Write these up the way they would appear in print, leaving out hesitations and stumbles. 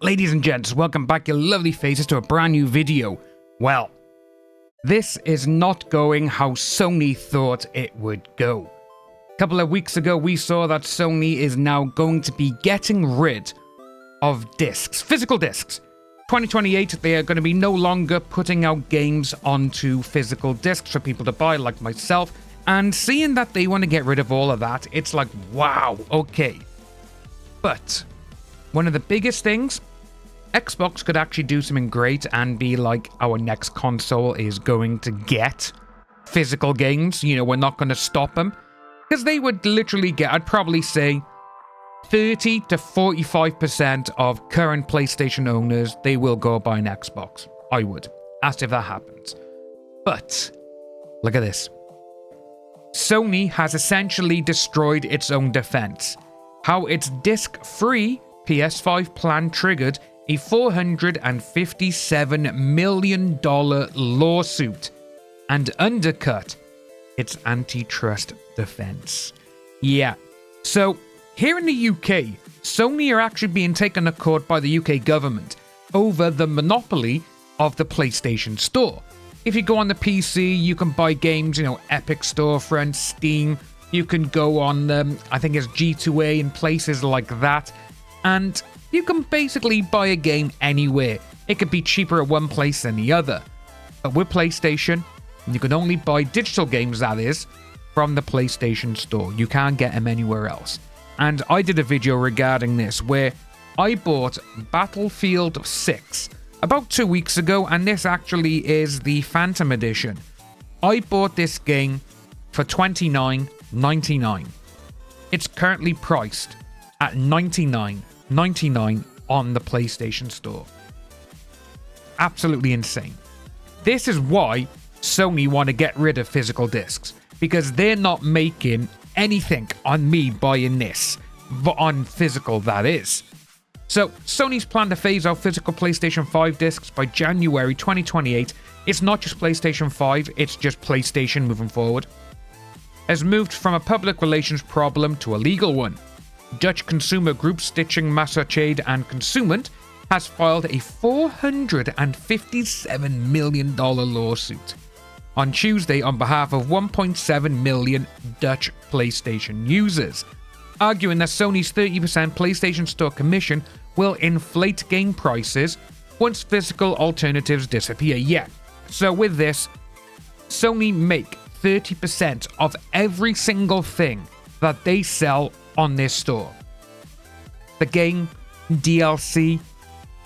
Ladies and gents, welcome back your lovely faces to a brand new video. Well, this is not going how Sony thought it would go. A couple of weeks ago, we saw that Sony is now going to be getting rid of discs, physical discs. 2028, they are going to be no longer putting out games onto physical discs for people to buy, like myself. And seeing that they want to get rid of all of that, it's like, wow, okay. But one of the biggest things, Xbox could actually do something great and be like, our next console is going to get physical games. You know, we're not going to stop them. Because they would literally get, I'd probably say, 30 to 45% of current PlayStation owners, they will go buy an Xbox. I would. As if that happens. But, look at this. Sony has essentially destroyed its own defense. How its disc-free PS5 plan triggered a $457 million lawsuit and undercut its antitrust defense. Yeah, so here in the UK, Sony are actually being taken to court by the UK government over the monopoly of the PlayStation Store. If you go on the PC, you can buy games, you know, Epic Storefront, Steam. You can go on, I think it's G2A and places like that. And you can basically buy a game anywhere. It could be cheaper at one place than the other. But with PlayStation, you can only buy digital games, that is, from the PlayStation Store. You can't get them anywhere else. And I did a video regarding this where I bought Battlefield 6 about 2 weeks ago, and this actually is the Phantom Edition. I bought this game for $29.99. It's currently priced at $99.99 on the PlayStation Store. Absolutely insane. This is why Sony want to get rid of physical discs, because they're not making anything on me buying this, but on physical, that is. So, Sony's plan to phase out physical PlayStation 5 discs by January 2028. It's not just PlayStation 5, it's just PlayStation moving forward. Has moved from a public relations problem to a legal one. Dutch consumer group Stichting Maatschappij and Consument has filed a $457 million lawsuit on Tuesday on behalf of 1.7 million Dutch PlayStation users, arguing that Sony's 30% PlayStation Store commission will inflate game prices once physical alternatives disappear. Yeah, so with this, Sony make 30% of every single thing that they sell on their store. The game, DLC,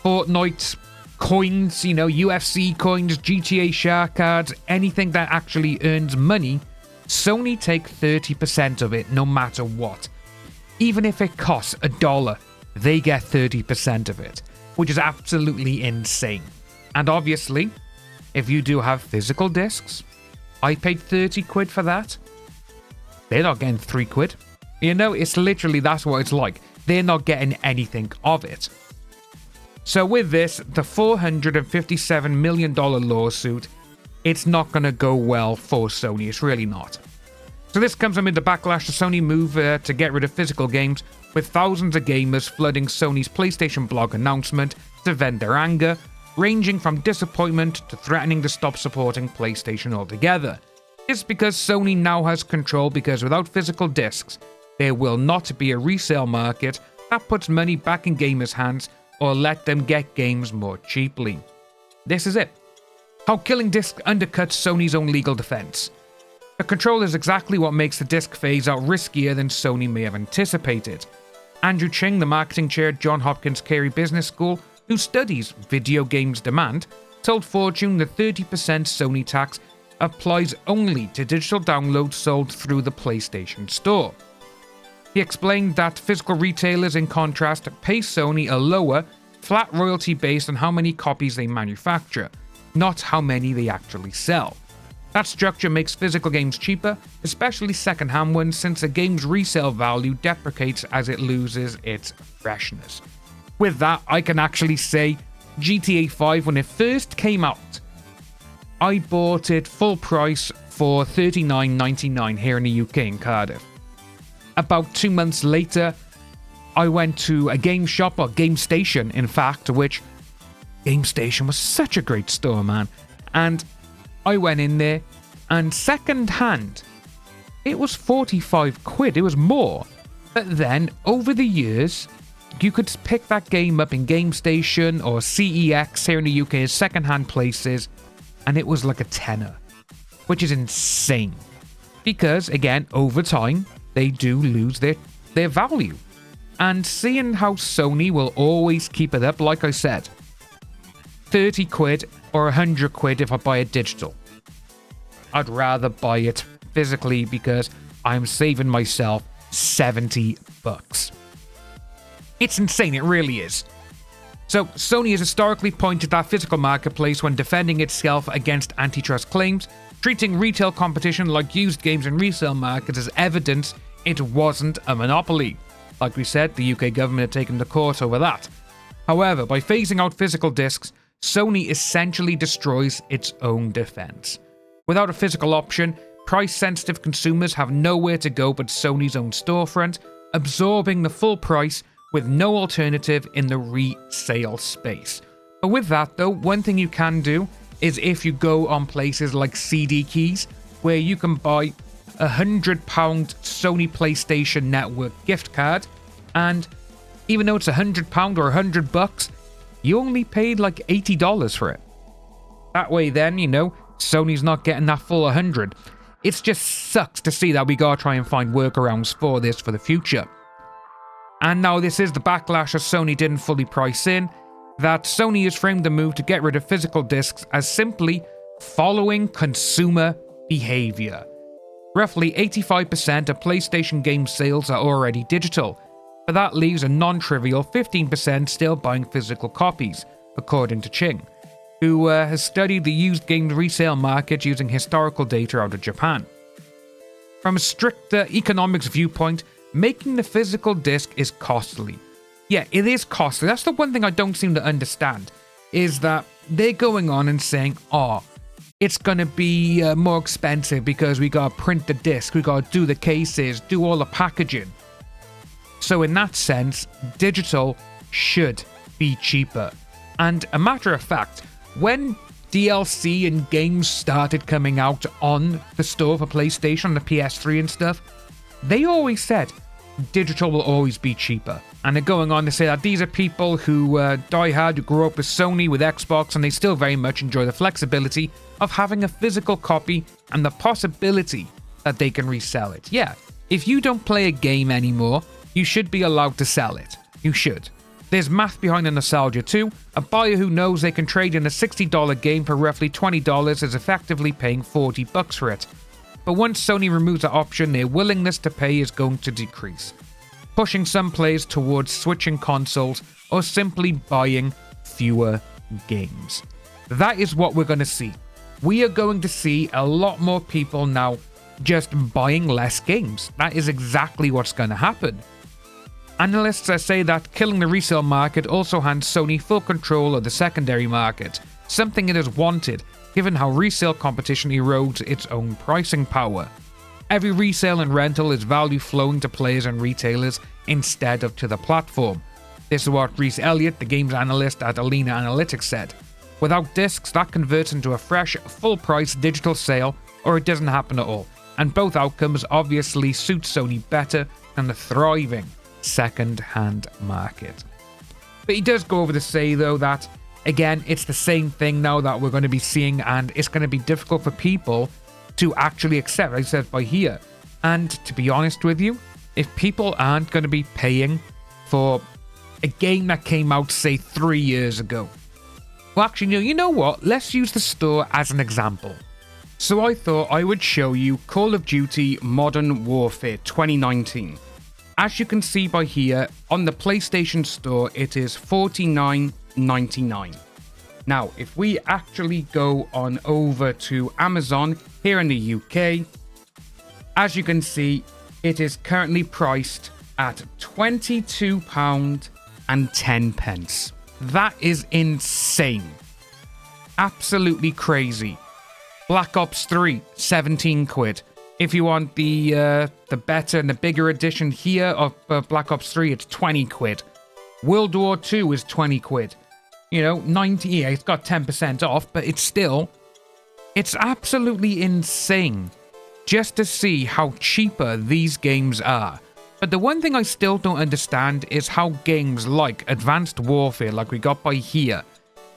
Fortnite, coins, you know, UFC coins, GTA Shark cards, anything that actually earns money, Sony take 30% of it no matter what. Even if it costs $1, they get 30% of it, which is absolutely insane. And obviously, if you do have physical discs, I paid 30 quid for that. They're not getting 3 quid. You know, it's literally, that's what it's like. They're not getting anything of it. So with this, the $457 million lawsuit, it's not going to go well for Sony. It's really not. So this comes amid the backlash to Sony move to get rid of physical games, with thousands of gamers flooding Sony's PlayStation blog announcement to vent their anger, ranging from disappointment to threatening to stop supporting PlayStation altogether. It's because Sony now has control, because without physical discs, there will not be a resale market that puts money back in gamers' hands or let them get games more cheaply. This is it. How killing discs undercuts Sony's own legal defense. The control is exactly what makes the disc phase out riskier than Sony may have anticipated. Andrew Ching, the marketing chair at Johns Hopkins Carey Business School, who studies video games demand, told Fortune the 30% Sony tax applies only to digital downloads sold through the PlayStation Store. He explained that physical retailers, in contrast, pay Sony a lower, flat royalty based on how many copies they manufacture, not how many they actually sell. That structure makes physical games cheaper, especially second-hand ones, since a game's resale value depreciates as it loses its freshness. With that, I can actually say GTA 5, when it first came out, I bought it full price for $39.99 here in the UK in Cardiff. About 2 months later, I went to a game shop, or Game Station, in fact, which Game Station was such a great store, man. And I went in there, and second hand, it was 45 quid. It was more. But then, over the years, you could pick that game up in Game Station or CEX here in the UK as second-hand places, and it was like a tenner, which is insane. Because, again, over time, they do lose their value. And seeing how Sony will always keep it up, like I said, 30 quid or 100 quid if I buy it digital. I'd rather buy it physically because I'm saving myself 70 bucks. It's insane, it really is. So, Sony has historically pointed that physical marketplace when defending itself against antitrust claims, treating retail competition like used games and resale markets as evidence it wasn't a monopoly. Like we said, the UK government had taken the court over that. However, by phasing out physical discs, Sony essentially destroys its own defense. Without a physical option, price-sensitive consumers have nowhere to go but Sony's own storefront, absorbing the full price with no alternative in the resale space. But with that though, one thing you can do is if you go on places like CD Keys, where you can buy a £100 Sony PlayStation Network gift card, and even though it's £100 or $100, you only paid like $80 for it. That way then, you know, Sony's not getting that full 100. It just sucks to see that we gotta try and find workarounds for this for the future. And now this is the backlash as Sony didn't fully price in, that Sony has framed the move to get rid of physical discs as simply following consumer behavior. Roughly 85% of PlayStation game sales are already digital, but that leaves a non-trivial 15% still buying physical copies, according to Ching, who has studied the used games resale market using historical data out of Japan. From a stricter economics viewpoint, making the physical disc is costly. Yeah, it is costly. That's the one thing I don't seem to understand, is that they're going on and saying, oh, it's going to be more expensive because we got to print the disc, we got to do the cases, do all the packaging. So in that sense, digital should be cheaper. And a matter of fact, when DLC and games started coming out on the store for PlayStation, the PS3 and stuff, they always said digital will always be cheaper. And they're going on to say that these are people who die hard, who grew up with Sony, with Xbox, and they still very much enjoy the flexibility of having a physical copy and the possibility that they can resell it. Yeah, if you don't play a game anymore, you should be allowed to sell it. You should. There's math behind the nostalgia too. A buyer who knows they can trade in a $60 game for roughly $20 is effectively paying $40 for it. But once Sony removes that option, their willingness to pay is going to decrease, pushing some players towards switching consoles or simply buying fewer games. That is what we're going to see. We are going to see a lot more people now just buying less games. That is exactly what's going to happen. Analysts say that killing the resale market also hands Sony full control of the secondary market, something it has wanted, given how resale competition erodes its own pricing power. Every resale and rental is value flowing to players and retailers instead of to the platform. This is what Reese Elliott, the games analyst at Alina Analytics, said. Without discs, that converts into a fresh, full-price digital sale, or it doesn't happen at all. And both outcomes obviously suit Sony better than the thriving second-hand market. But he does go over to say, though, that, again, it's the same thing now that we're going to be seeing, and it's going to be difficult for people to actually accept, like I said, by here. And to be honest with you, if people aren't going to be paying for a game that came out, say, 3 years ago, well, actually, you know what? Let's use the store as an example. So I thought I would show you Call of Duty Modern Warfare 2019. As you can see by here, on the PlayStation Store, it is $49.99. Now, if we actually go on over to Amazon here in the UK, as you can see, it is currently priced at £22.10. That is insane. Absolutely crazy. Black Ops 3, 17 quid. If you want the better and the bigger edition here of Black Ops 3, it's 20 quid. World War 2 is 20 quid. You know, 90, yeah, it's got 10% off, but it's still, it's absolutely insane just to see how cheaper these games are. But the one thing I still don't understand is how games like Advanced Warfare, like we got by here,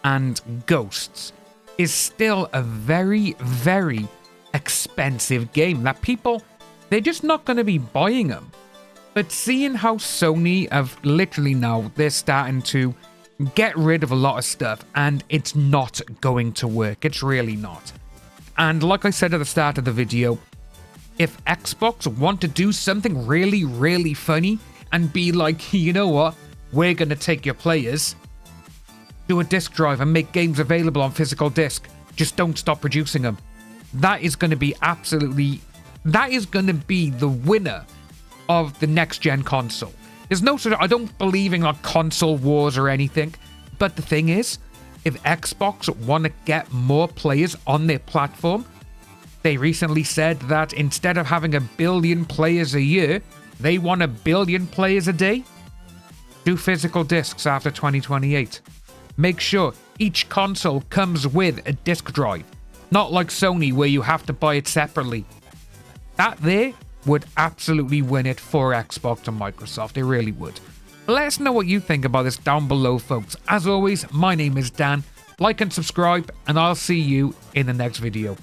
and Ghosts, is still a very, very expensive game that people, they're just not going to be buying them. But seeing how Sony have literally now, they're starting to get rid of a lot of stuff and it's not going to work. It's really not. And like I said at the start of the video, if Xbox want to do something really, really funny and be like, you know what, we're going to take your players, do a disc drive and make games available on physical disc, just don't stop producing them. That is going to be absolutely, that is going to be the winner of the next gen console. There's no sort of, I don't believe in like console wars or anything, but the thing is, if Xbox want to get more players on their platform, they recently said that instead of having 1 billion players a year, they want 1 billion players a day. Do physical discs after 2028. Make sure each console comes with a disc drive. Not like Sony where you have to buy it separately. That there would absolutely win it for Xbox and Microsoft. It really would. Let us know what you think about this down below, folks. As always, my name is Dan. Like and subscribe, and I'll see you in the next video.